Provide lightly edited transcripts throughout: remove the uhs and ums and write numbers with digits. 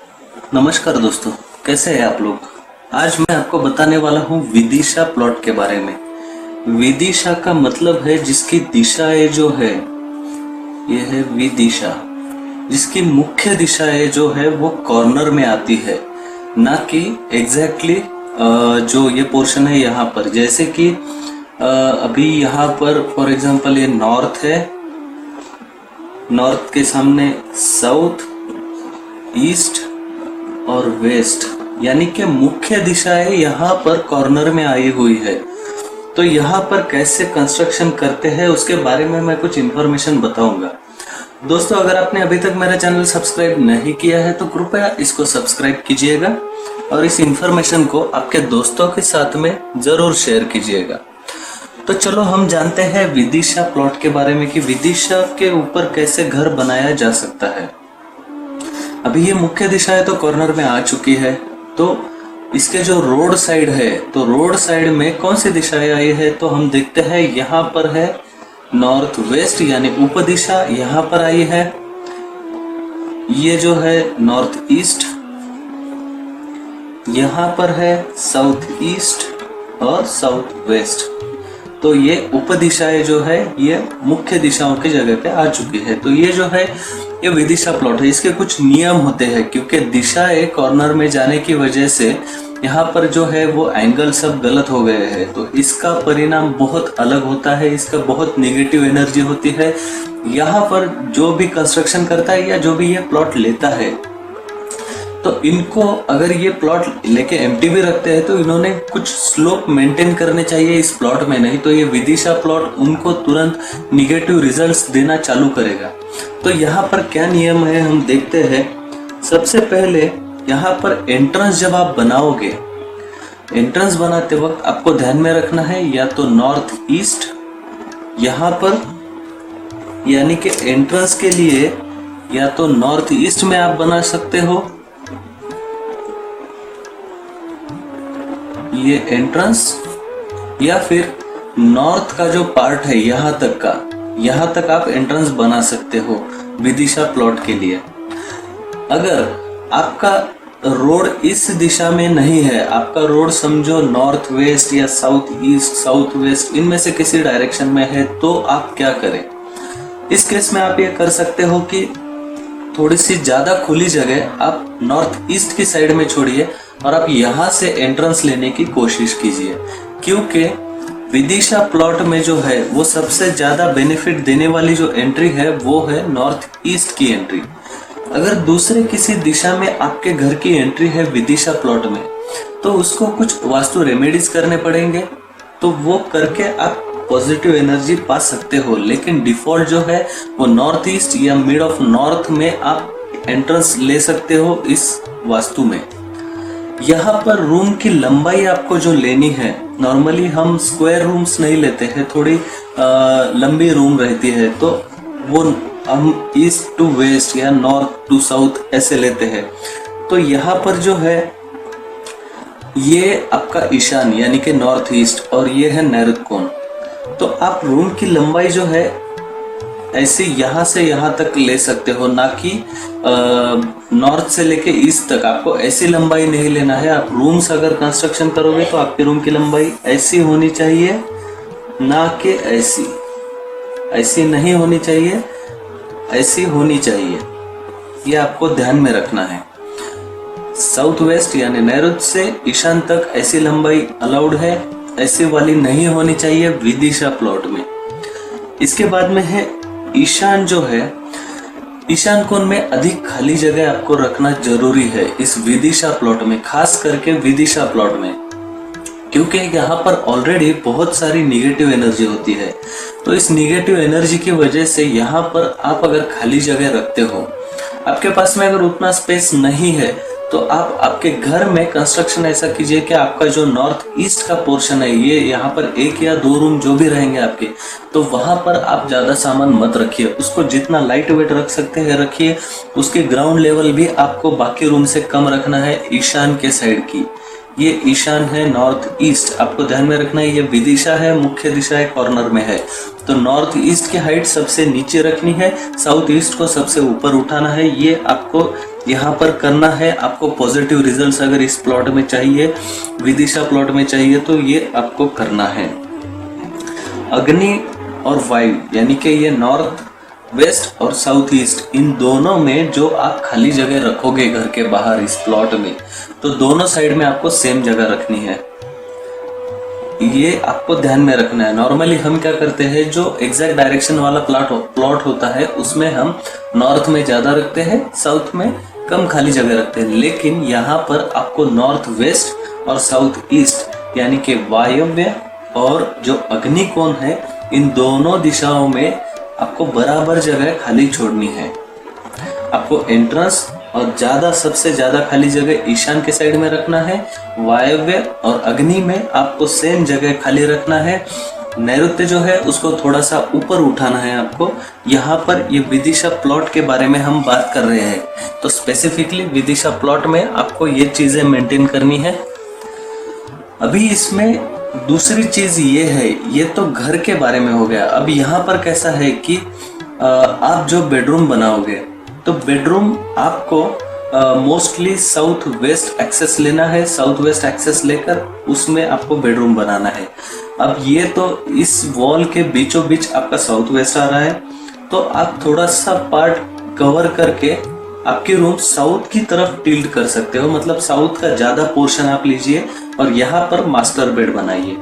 नमस्कार दोस्तों, कैसे हैं आप लोग। आज मैं आपको बताने वाला हूँ विदिशा प्लॉट के बारे में। विदिशा का मतलब है जिसकी दिशाएं जो है, ये है विदिशा, जिसकी मुख्य दिशाएं जो है वो कॉर्नर में आती है, ना कि एग्जैक्टली जो ये पोर्शन है यहाँ पर। जैसे कि अभी यहाँ पर फॉर एग्जांपल ये नॉर्थ है, नॉर्थ के सामने साउथ, ईस्ट और वेस्ट, यानी कि मुख्य दिशाएं यहाँ पर कॉर्नर में आई हुई है। तो यहाँ पर कैसे कंस्ट्रक्शन करते हैं उसके बारे में मैं कुछ इंफॉर्मेशन बताऊंगा। दोस्तों, अगर आपने अभी तक मेरा चैनल सब्सक्राइब नहीं किया है तो कृपया इसको सब्सक्राइब कीजिएगा और इस इंफॉर्मेशन को आपके दोस्तों के साथ में जरूर शेयर कीजिएगा। तो चलो हम जानते हैं विदिशा प्लॉट के बारे में कि विदिशा के ऊपर कैसे घर बनाया जा सकता है। अभी ये मुख्य दिशा है तो कॉर्नर में आ चुकी है। तो इसके जो रोड साइड है, तो रोड साइड में कौन सी दिशाएं आई है, तो हम देखते हैं यहाँ पर है नॉर्थ वेस्ट यानी उपदिशा, यहाँ पर आई है। ये जो है नॉर्थ ईस्ट, यहाँ पर है साउथ ईस्ट और साउथ वेस्ट। तो ये उपदिशाएं जो है ये मुख्य दिशाओं की जगह पे आ चुकी है। तो ये जो है ये विदिशा प्लॉट है। इसके कुछ नियम होते हैं क्योंकि दिशाएं कॉर्नर में जाने की वजह से यहाँ पर जो है वो एंगल सब गलत हो गए हैं। तो इसका परिणाम बहुत अलग होता है, इसका बहुत नेगेटिव एनर्जी होती है। यहाँ पर जो भी कंस्ट्रक्शन करता है या जो भी ये प्लॉट लेता है, तो इनको अगर ये प्लॉट लेके एम्प्टी भी रखते हैं तो इन्होंने कुछ स्लोप मेंटेन करने चाहिए इस प्लॉट में, नहीं तो ये विदिशा प्लॉट उनको तुरंत निगेटिव रिजल्ट्स देना चालू करेगा। तो यहाँ पर क्या नियम है हम देखते हैं। सबसे पहले यहाँ पर एंट्रेंस जब आप बनाओगे, एंट्रेंस बनाते वक्त आपको ध्यान में रखना है या तो नॉर्थ ईस्ट यहाँ पर, यानी कि एंट्रेंस के लिए या तो नॉर्थ ईस्ट में आप बना सकते हो, ये एंट्रेंस, या फिर नॉर्थ का जो पार्ट है यहाँ तक का, यहाँ तक आप एंट्रेंस बना सकते हो विदिशा प्लॉट के लिए। अगर आपका रोड इस दिशा में नहीं है, आपका रोड समझो नॉर्थ वेस्ट या साउथ ईस्ट, साउथ वेस्ट, इनमें से किसी डायरेक्शन में है, तो आप क्या करें। इस केस में आप ये कर सकते हो कि थोड़ी सी ज्यादा खुली जगह आप नॉर्थ ईस्ट की साइड में छोड़िए और आप यहाँ से एंट्रेंस लेने की कोशिश कीजिए, क्योंकि विदिशा प्लॉट में जो है वो सबसे ज्यादा बेनिफिट देने वाली जो एंट्री है वो है नॉर्थ ईस्ट की एंट्री। अगर दूसरे किसी दिशा में आपके घर की एंट्री है विदिशा प्लॉट में, तो उसको कुछ वास्तु रेमेडीज करने पड़ेंगे, तो वो करके आप पॉजिटिव एनर्जी पा सकते हो। लेकिन डिफॉल्ट जो है वो नॉर्थ ईस्ट या मिड ऑफ नॉर्थ में आप एंट्रेंस ले सकते हो इस वास्तु में। यहाँ पर रूम की लंबाई आपको जो लेनी है, नॉर्मली हम स्क्वायर रूम्स नहीं लेते हैं, थोड़ी लंबी रूम रहती है, तो वो हम ईस्ट टू वेस्ट या नॉर्थ टू साउथ ऐसे लेते हैं। तो यहाँ पर जो है ये आपका ईशान यानी कि नॉर्थ ईस्ट और ये है नैऋत्य कोण। तो आप रूम की लंबाई जो है ऐसे यहाँ से यहाँ तक ले सकते हो, ना कि नॉर्थ से लेके ईस्ट तक। आपको ऐसी लंबाई नहीं लेना है। आप रूम्स अगर कंस्ट्रक्शन करोगे तो आपके रूम की लंबाई ऐसी होनी चाहिए, ना कि ऐसी, ऐसी नहीं होनी चाहिए, ऐसी होनी चाहिए। ये आपको ध्यान में रखना है। साउथ वेस्ट यानी नैऋत्य से ईशान तक ऐसी लंबाई अलाउड है, ऐसी वाली नहीं होनी चाहिए विदिशा प्लॉट में। इसके बाद में है ईशान जो है, ईशान कोण में अधिक खाली जगह आपको रखना जरूरी है इस विदिशा प्लॉट में, खास करके विदिशा प्लॉट में, क्योंकि यहाँ पर ऑलरेडी बहुत सारी निगेटिव एनर्जी होती है। तो इस निगेटिव एनर्जी की वजह से यहाँ पर आप अगर खाली जगह रखते हो, आपके पास में अगर उतना स्पेस नहीं है, तो आप आपके घर में कंस्ट्रक्शन ऐसा कीजिए कि आपका जो नॉर्थ ईस्ट का पोर्शन है, ये यहाँ पर 1 या 2 रूम जो भी रहेंगे आपके, तो वहां पर आप ज्यादा सामान मत रखिए। उसको जितना लाइट वेट रख सकते हैं रखिए। उसके ग्राउंड लेवल भी आपको बाकी रूम से कम रखना है। ईशान के साइड की, ये ईशान है नॉर्थ ईस्ट, आपको ध्यान में रखना है। ये विदिशा है, मुख्य दिशा है, कॉर्नर में है, तो नॉर्थ ईस्ट की हाइट सबसे नीचे रखनी है, साउथ ईस्ट को सबसे ऊपर उठाना है। ये आपको यहाँ पर करना है आपको। पॉजिटिव रिजल्ट्स अगर इस प्लॉट में चाहिए, विदिशा प्लॉट में चाहिए, तो ये आपको करना है। अग्नि और वायु यानी कि ये नॉर्थ वेस्ट और साउथ ईस्ट, इन दोनों में जो आप खाली जगह रखोगे घर के बाहर इस प्लॉट में, तो दोनों साइड में आपको सेम जगह रखनी है। ये आपको ध्यान में रखना है। नॉर्मली हम क्या करते हैं, जो एग्जैक्ट डायरेक्शन वाला प्लॉट होता है उसमें हम नॉर्थ में ज्यादा रखते हैं, साउथ में कम खाली जगह रखते हैं। लेकिन यहाँ पर आपको नॉर्थ वेस्ट और साउथ ईस्ट यानी कि वायव्य और जो अग्नि कोण है, इन दोनों दिशाओं में आपको बराबर जगह खाली छोड़नी है। आपको एंट्रेंस और सबसे ज्यादा खाली जगह ईशान के साइड में रखना है। वायव्य और अग्नि में आपको सेम जगह खाली रखना है। नैऋत्य जो है उसको थोड़ा सा ऊपर उठाना है आपको। यहाँ पर ये विदिशा प्लॉट के बारे में हम बात कर रहे हैं, तो स्पेसिफिकली विदिशा प्लॉट में आपको ये चीजें मेंटेन करनी है। अभी इसमें दूसरी चीज ये है, ये तो घर के बारे में हो गया। अब यहाँ पर कैसा है कि आप जो बेडरूम बनाओगे, तो बेडरूम आपको मोस्टली साउथ वेस्ट एक्सेस लेना है। साउथ वेस्ट एक्सेस लेकर उसमें आपको बेडरूम बनाना है। अब ये तो इस वॉल के बीचों बीच आपका साउथ वेस्ट आ रहा है, तो आप थोड़ा सा पार्ट कवर करके आपकी रूम साउथ की तरफ टिल्ट कर सकते हो। मतलब साउथ का ज्यादा पोर्शन आप लीजिए और यहाँ पर मास्टर बेड बनाइए,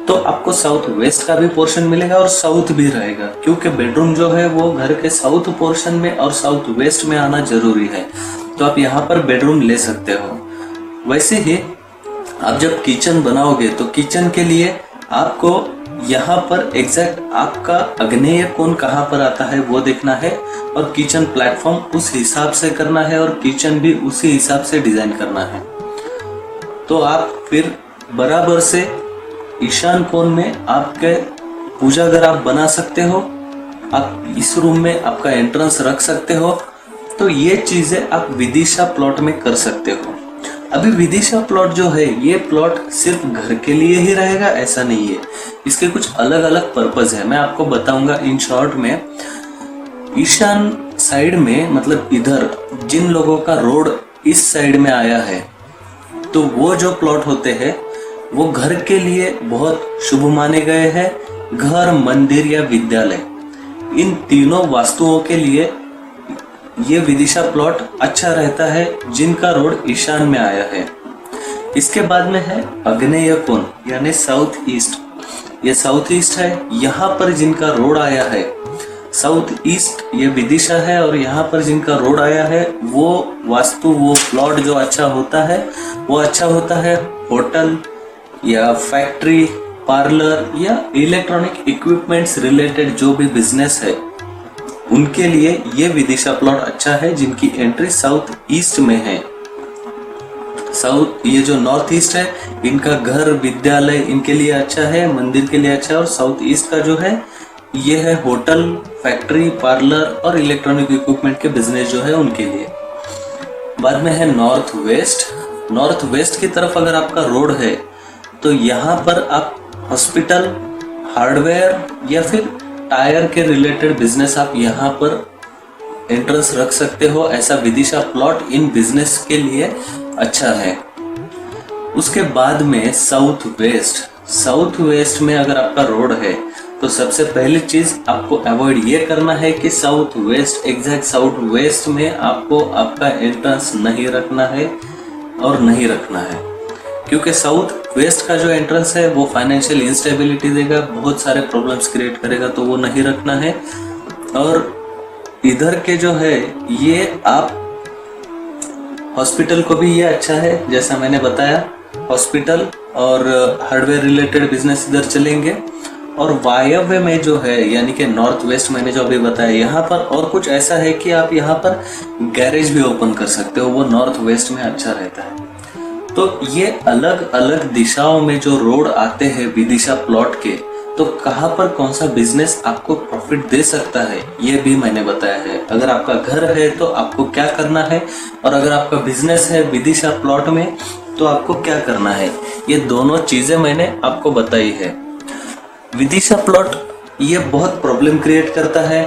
तो आपको साउथ वेस्ट का भी पोर्शन मिलेगा और साउथ भी रहेगा, क्योंकि बेडरूम जो है वो घर के साउथ पोर्शन में और साउथ वेस्ट में आना जरूरी है। तो आप यहाँ पर बेडरूम ले सकते हो। वैसे ही आप जब किचन बनाओगे, तो किचन के लिए आपको यहाँ पर एग्जैक्ट आपका आग्नेय कोण कहाँ पर आता है वो देखना है, और किचन प्लेटफॉर्म उस हिसाब से करना है, और किचन भी उसी हिसाब से डिजाइन करना है। तो आप फिर बराबर से ईशान कोण में आपके पूजा घर आप बना सकते हो। आप इस रूम में आपका एंट्रेंस रख सकते हो। तो ये चीजें आप विदिशा प्लॉट में कर सकते हो। अभी विदिशा प्लॉट जो है, ये प्लॉट सिर्फ घर के लिए ही रहेगा ऐसा नहीं है, इसके कुछ अलग अलग पर्पज है, मैं आपको बताऊंगा इन शॉर्ट में। ईशान साइड में मतलब इधर जिन लोगों का रोड इस साइड में आया है, तो वो जो प्लॉट होते हैं वो घर के लिए बहुत शुभ माने गए हैं। घर, मंदिर या विद्यालय, इन तीनों वास्तुओं के लिए ये विदिशा प्लॉट अच्छा रहता है जिनका रोड ईशान में आया है। इसके बाद में है आग्नेय कोण यानी साउथ ईस्ट। ये साउथ ईस्ट है, यहाँ पर जिनका रोड आया है साउथ ईस्ट, ये विदिशा है, और यहाँ पर जिनका रोड आया है वो वास्तु, वो प्लॉट जो अच्छा होता है वो अच्छा होता है होटल या फैक्ट्री, पार्लर या इलेक्ट्रॉनिक इक्विपमेंट्स रिलेटेड जो भी बिजनेस है उनके लिए ये विदिशा प्लॉट अच्छा है, जिनकी एंट्री साउथ ईस्ट में है। साउथ, ये जो नॉर्थ ईस्ट है, इनका घर, विद्यालय इनके लिए अच्छा है, मंदिर के लिए अच्छा है, और साउथ ईस्ट का जो है ये है होटल, फैक्ट्री, पार्लर और इलेक्ट्रॉनिक इक्विपमेंट के बिजनेस जो है उनके लिए। बाद में है नॉर्थ वेस्ट। नॉर्थ वेस्ट की तरफ अगर आपका रोड है, तो यहाँ पर आप हॉस्पिटल, हार्डवेयर या फिर टायर के रिलेटेड बिजनेस आप यहाँ पर एंट्रेंस रख सकते हो। ऐसा विदिशा प्लॉट इन बिजनेस के लिए अच्छा है। उसके बाद में साउथ वेस्ट। साउथ वेस्ट में अगर आपका रोड है, तो सबसे पहली चीज आपको अवॉइड ये करना है कि south west, exact south west में आपको आपका एंट्रेंस नहीं रखना है और नहीं रखना है, क्योंकि साउथ वेस्ट का जो एंट्रेंस है वो फाइनेंशियल इंस्टेबिलिटी देगा, बहुत सारे प्रॉब्लम्स क्रिएट करेगा, तो वो नहीं रखना है। और इधर के जो है ये आप हॉस्पिटल को भी ये अच्छा है, जैसा मैंने बताया हॉस्पिटल और हार्डवेयर रिलेटेड बिजनेस इधर चलेंगे। और वायव्य में जो है यानी कि नॉर्थ वेस्ट मैंने जो अभी बताया, यहाँ पर और कुछ ऐसा है कि आप यहाँ पर गैरेज भी ओपन कर सकते हो, वो नॉर्थ वेस्ट में अच्छा रहता है। तो ये अलग अलग दिशाओं में जो रोड आते हैं विदिशा प्लॉट के, तो कहाँ पर कौन सा बिजनेस आपको प्रॉफिट दे सकता है ये भी मैंने बताया है। अगर आपका घर है तो आपको क्या करना है, और अगर आपका बिजनेस है विदिशा प्लॉट में तो आपको क्या करना है, ये दोनों चीजें मैंने आपको बताई है। विदिशा प्लॉट ये बहुत प्रॉब्लम क्रिएट करता है।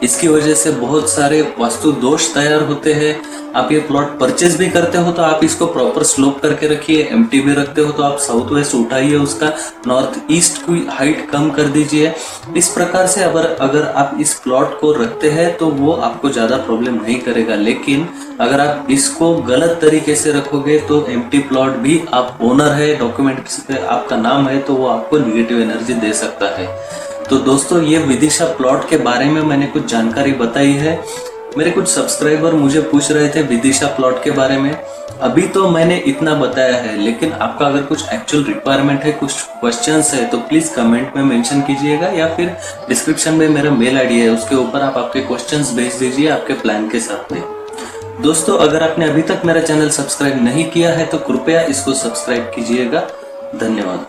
इसकी वजह से बहुत सारे वास्तु दोष तैयार होते हैं। आप ये प्लॉट परचेज भी करते हो तो आप इसको प्रॉपर स्लोप करके रखिए। एम्प्टी भी रखते हो तो आप साउथ वेस्ट उठाइए, उसका नॉर्थ ईस्ट की हाइट कम कर दीजिए। इस प्रकार से अगर आप इस प्लॉट को रखते हैं तो वो आपको ज्यादा प्रॉब्लम नहीं करेगा। लेकिन अगर आप इसको गलत तरीके से रखोगे तो एम्प्टी प्लॉट भी, आप ओनर है, डॉक्यूमेंट्स पे आपका नाम है, तो वो आपको निगेटिव एनर्जी दे सकता है। तो दोस्तों, ये विदिशा प्लॉट के बारे में मैंने कुछ जानकारी बताई है। मेरे कुछ सब्सक्राइबर मुझे पूछ रहे थे विदिशा प्लॉट के बारे में। अभी तो मैंने इतना बताया है, लेकिन आपका अगर कुछ एक्चुअल रिक्वायरमेंट है, कुछ क्वेश्चंस है, तो प्लीज कमेंट में मेंशन कीजिएगा, या फिर डिस्क्रिप्शन में मेरा मेल आईडी है, उसके ऊपर आप आपके क्वेश्चंस भेज दीजिए आपके प्लान के साथ में। दोस्तों, अगर आपने अभी तक मेरा चैनल सब्सक्राइब नहीं किया है तो कृपया इसको सब्सक्राइब कीजिएगा। धन्यवाद।